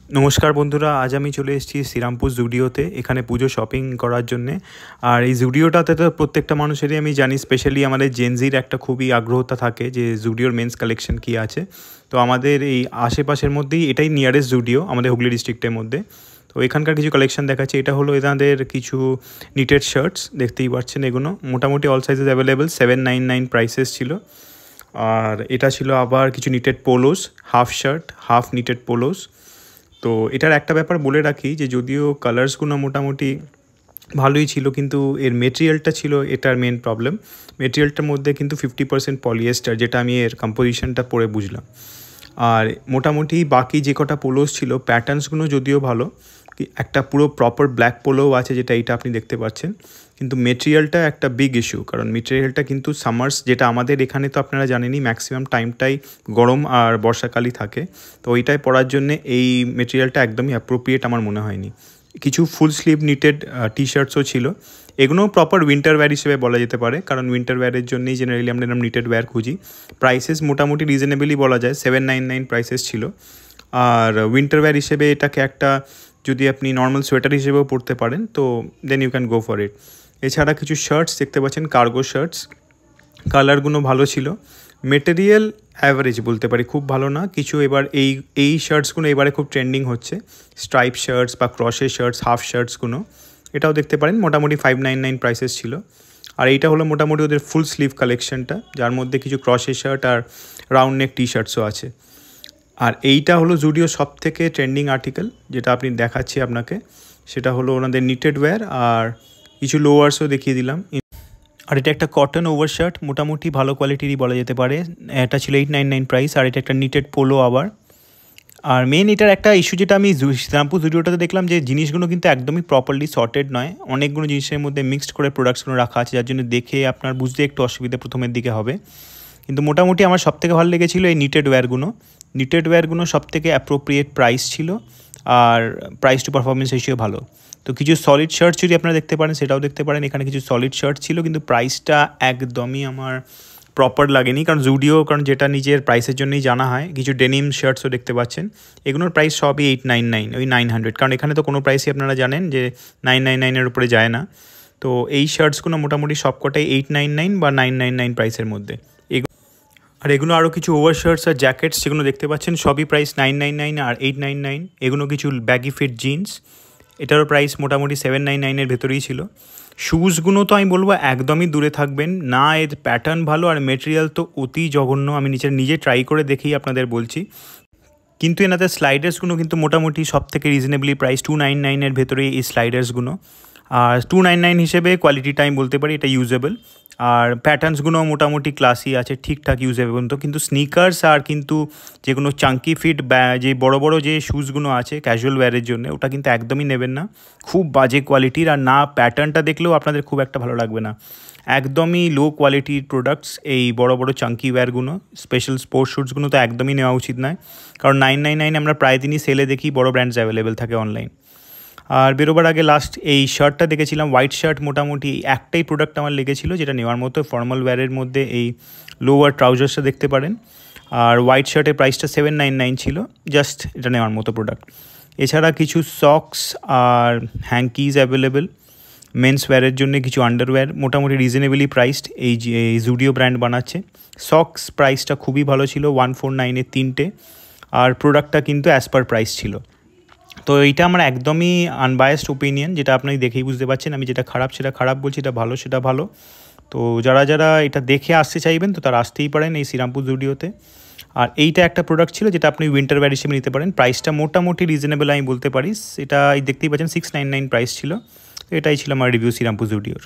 নমস্কার বন্ধুরা, আজ আমি চলে এসেছি শ্রীরামপুর জুডিওতে এখানে পুজো শপিং করার জন্যে। আর এই জুডিওটাতে তো প্রত্যেকটা মানুষেরই আমি জানি, স্পেশালি আমাদের জেনজির একটা খুবই আগ্রহতা থাকে যে জুডিওর মেন্স কালেকশন কী আছে। তো আমাদের এই আশেপাশের মধ্যেই এটাই নিয়ারেস্ট জুডিও আমাদের হুগলি ডিস্ট্রিক্টের মধ্যে। তো এখানকার কিছু কালেকশন দেখাচ্ছে। এটা হলো এনাদের কিছু নিটেড শার্টস, দেখতেই পাচ্ছেন এগুলো মোটামুটি অল সাইজেস অ্যাভেলেবেল, 799 প্রাইসেস ছিল। আর এটা ছিল আবার কিছু knitted polos, half shirt half knitted polos. তো এটার একটা ব্যাপার বলে রাখি যে যদিও কালার্সগুলো মোটামুটি ভালোই ছিল, কিন্তু এর মেটেরিয়ালটা ছিল এটার মেন প্রবলেম। মেটেরিয়ালটার মধ্যে কিন্তু 50% পলিয়েস্টার, যেটা আমি এর কম্পোজিশনটা পরে বুঝলাম। আর মোটামুটি বাকি যে কটা পোলোস ছিল প্যাটার্নসগুলো যদিও ভালো, একটা পুরো প্রপার ব্ল্যাক পোলোও আছে যেটা এইটা আপনি দেখতে পাচ্ছেন, কিন্তু মেটেরিয়ালটা একটা বিগ ইস্যু। কারণ মেটেরিয়ালটা কিন্তু সামার্স, যেটা আমাদের এখানে তো আপনারা জানেনই ম্যাক্সিমাম টাইমটাই গরম আর বর্ষাকালই থাকে, তো ওইটাই পরার জন্যে এই মেটেরিয়ালটা একদমই অ্যাপ্রোপ্রিয়েট আমার মনে হয়নি। কিছু ফুল স্লিভ নিটেড টি শার্টসও ছিল, এগুলোও প্রপার উইন্টার ওয়্যার হিসেবে বলা যেতে পারে, কারণ উইন্টার ওয়্যারের জন্যই জেনারেলি আমরা এরকম নিটেড ওয়্যার খুঁজি। প্রাইসেস মোটামুটি রিজনেবলই বলা যায়, 799 প্রাইসেস ছিল। আর উইন্টার ওয়্যার হিসেবে এটাকে একটা যদি আপনি নর্মাল সোয়েটার হিসেবেও পরতে পারেন তো then you can go for it. এছাড়া কিছু শার্টস দেখতে পাচ্ছেন, কার্গো শার্টস, কালারগুলো ভালো ছিল। মেটেরিয়াল অ্যাভারেজ বলতে পারি, খুব ভালো না। কিছু এবার এই শার্টসগুলো এবারে খুব ট্রেন্ডিং হচ্ছে, স্ট্রাইপ শার্টস বা ক্রসের শার্টস, হাফ শার্টসগুলো, এটাও দেখতে পারেন। মোটামুটি 599 প্রাইসেস ছিল। আর এইটা হলো মোটামুটি ওদের ফুল স্লিভ কালেকশনটা, যার মধ্যে কিছু ক্রসের শার্ট আর রাউন্ড নেক টি শার্টসও আছে। আর এইটা হলো জুডিও সব থেকে ট্রেন্ডিং আর্টিকেল, যেটা আপনি দেখাচ্ছি আপনাকে, সেটা হলো ওনাদের নিটেড ওয়্যার। আর কিছু লোয়ার্সও দেখিয়ে দিলাম। আর এটা একটা কটন ওভার শার্ট, মোটামুটি ভালো কোয়ালিটিরই বলা যেতে পারে। এটা ছিল 899 প্রাইস। আর এটা একটা নিটেড পোলো আবার। আর মেন এটার একটা ইস্যু যেটা আমি শ্রীরামপুর জুডিওটাতে দেখলাম, যে জিনিসগুলো কিন্তু একদমই প্রপারলি সর্টেড নয়, অনেকগুলো জিনিসের মধ্যে মিক্সড করে প্রোডাক্টসগুলো রাখা আছে, যার জন্য দেখে আপনার বুঝতে একটু অসুবিধা প্রথমের দিকে হবে। কিন্তু মোটামুটি আমার সবথেকে ভালো লেগেছিলো এই নিটেড ওয়্যারগুলো সবথেকে অ্যাপ্রোপ্রিয়েট প্রাইস ছিল, আর প্রাইস টু পারফরমেন্স হিসেবে ভালো। তো কিছু সলিড শার্ট যদি আপনারা দেখতে পারেন সেটাও দেখতে পারেন, এখানে কিছু সলিড শার্ট ছিল, কিন্তু প্রাইসটা একদমই আমার প্রপার লাগেনি। কারণ জুডিও, কারণ যেটা নিজের প্রাইসের জন্যই জানা হয়। কিছু ডেনিম শার্টসও দেখতে পাচ্ছেন, এগুলোর প্রাইস সবই 899, ওই 900, কারণ এখানে তো কোনো প্রাইসই আপনারা জানেন যে 999-এর উপরে যায় না। তো এই শার্টসগুলো মোটামুটি সবকটাই 899 বা 999 প্রাইসের মধ্যে। আর এগুলো আরও কিছু ওভার শার্টস আর জ্যাকেটস যেগুলো দেখতে পাচ্ছেন, সবই প্রাইস 999 আর 899। এগুলো কিছু ব্যাগি ফিট জিন্স, এটারও প্রাইস মোটামুটি 799-এর ভেতরেই ছিল। শ্যুজগুলো তো আমি বলবো একদমই দূরে থাকবেন না, এর প্যাটার্ন ভালো আর মেটেরিয়াল তো অতি জঘন্য, আমি নিজে ট্রাই করে দেখেই আপনাদের বলছি। কিন্তু এনাদের স্লাইডার্সগুলো কিন্তু মোটামুটি সব থেকে রিজনেবলি প্রাইস 299-এর ভেতরেই এই স্লাইডার্সগুলো। আর 299 হিসেবে কোয়ালিটিটা আমি বলতে পারি এটা ইউজেবল। আর প্যাটার্নসগুলো মোটামুটি ক্লাসি আছে, ঠিকঠাক ইউজেবল। তো কিন্তু স্নিকার্স আর কিন্তু যেগুলো চাঙ্কি ফিট যে বড় বড় যে শ্যুজগুলো আছে ক্যাজুয়াল ওয়্যারের জন্য, ওটা কিন্তু একদমই নেবেন না, খুব বাজে কোয়ালিটির। আর না প্যাটার্নটা দেখলেও আপনাদের খুব একটা ভালো লাগবে না, একদমই লো কোয়ালিটির প্রোডাক্টস। এই বড় বড় চাঙ্কি ওয়্যারগুলো, স্পেশাল স্পোর্টস শ্যুটসগুলো তো একদমই নেওয়া উচিত নয়, কারণ 999 আমরা প্রায় দিনই সেলে দেখি বড় ব্র্যান্ডস অ্যাভেলেবেল থাকে অনলাইন। আর বেরোবার আগে লাস্ট এই শার্টটা দেখেছিলাম, হোয়াইট শার্ট, মোটামুটি একটাই প্রোডাক্ট আমার লেগেছিলো যেটা নেওয়ার মতো। ফর্মাল ওয়্যারের মধ্যে এই লোয়ার ট্রাউজার্সটা দেখতে পারেন। আর হোয়াইট শার্টের প্রাইসটা 799 ছিল, জাস্ট এটা নেওয়ার মতো প্রোডাক্ট। এছাড়া কিছু সক্স আর হ্যাঙ্কিজ অ্যাভেলেবেল, মেন্স ওয়্যারের জন্য কিছু আন্ডারওয়্যার মোটামুটি রিজনেবলি প্রাইসড, এই যে জুডিও ব্র্যান্ড বানাচ্ছে। সক্স প্রাইসটা খুবই ভালো ছিল, 149-এর 3টে, আর প্রোডাক্টটা কিন্তু অ্যাজ পার প্রাইস ছিল। তো এইটা আমার একদমই আনবায়াসড ওপিনিয়ন, যেটা আপনি দেখেই বুঝতে পারছেন। আমি যেটা খারাপ সেটা খারাপ বলছি, এটা ভালো সেটা ভালো। তো যারা এটা দেখে আসতে চাইবেন তো তারা আসতেই পারেন এই শ্রীরামপুর জুডিওতে। আর এইটা একটা প্রোডাক্ট ছিল যেটা আপনি উইন্টার ওয়্যার হিসেবে নিতে পারেন, প্রাইসটা মোটামুটি রিজনেবল আমি বলতে পারি। এটা দেখতেই পাচ্ছেন 699 প্রাইস ছিল। তো এটাই ছিল আমার রিভিউ শ্রীরামপুর জুডিওর।